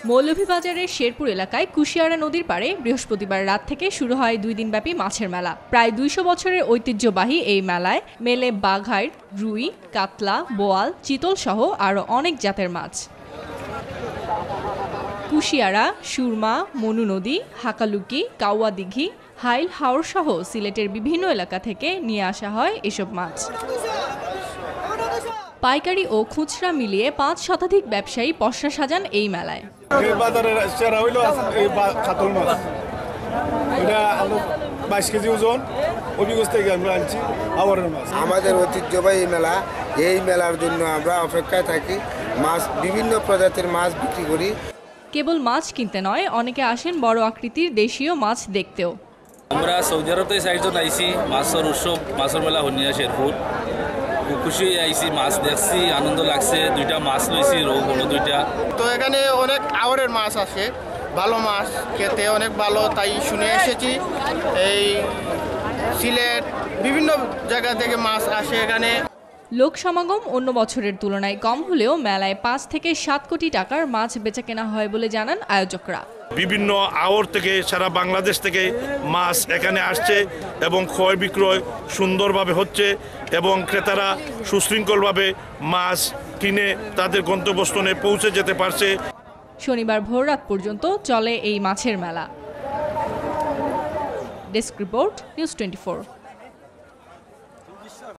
মৌলভীবাজারের শেরপুর এলাকায় কুশিয়ারা নদীর পাড়ে বৃহস্পতিবার রাত থেকে শুরু হয় 2 দিনব্যাপী মাছের মেলা। প্রায় 200 বছরের ঐতিহ্যবাহী এই মেলায় মেলে বাঘাইর, রুই, কাতলা, বোয়াল, চিতল সহ আরও অনেক জাতের মাছ। কুশিয়ারা, সুরমা, মনু নদী, হাকালুকি, কাউয়া দিঘি, হাইল হাওর সহ সিলেটের বিভিন্ন এলাকা থেকে নিয়ে আসা হয় এসব মাছ। পাইকারি ও খুচরা মিলিয়ে 5 শতাধিক ব্যবসায়ী পসরা সাজান এই মেলায়। আমাদের ঐতিহ্যবাহী মেলা, এই মেলার জন্য আমরা অপেক্ষায় থাকি। মাছ, বিভিন্ন প্রজাতির মাছ বিক্রি করি। কেবল মাছ কিনতে নয়, অনেকে আসেন বড় আকৃতির দেশীয় মাছ দেখতেও। আমরা সৌদি আরব থেকে 4 জন আইছি মাছের উৎসব, মাছের মেলা হনিয়া শেরপুর। খুশি হয়ে আইছি, মাছ দেখছি, আনন্দ লাগছে। 2টা মাছ লইছি, রৌ বড় 2টা। তো এখানে অনেক আওয়ারের মাছ আছে, ভালো মাছ, খেতে অনেক ভালো, তাই শুনে এসেছি। এই সিলেট বিভিন্ন জায়গা থেকে মাছ আসে এখানে। লোক সমাগম অন্য বছরের তুলনায় কম হলেও মেলায় 5 থেকে 7 কোটি টাকার মাছ বেচাকেনা হয় বলে জানান আয়োজকরা। বিভিন্ন আওর থেকে সারা বাংলাদেশ থেকে মাছ এখানে আসছে এবং ক্রয় বিক্রয় সুন্দরভাবে হচ্ছে এবং ক্রেতারা সুশৃঙ্খলভাবে মাছ কিনে তাদের গন্তব্যস্থলে পৌঁছে যেতে পারছে। শনিবার ভোররাত পর্যন্ত চলে এই মাছের মেলা। Desk report, news 24।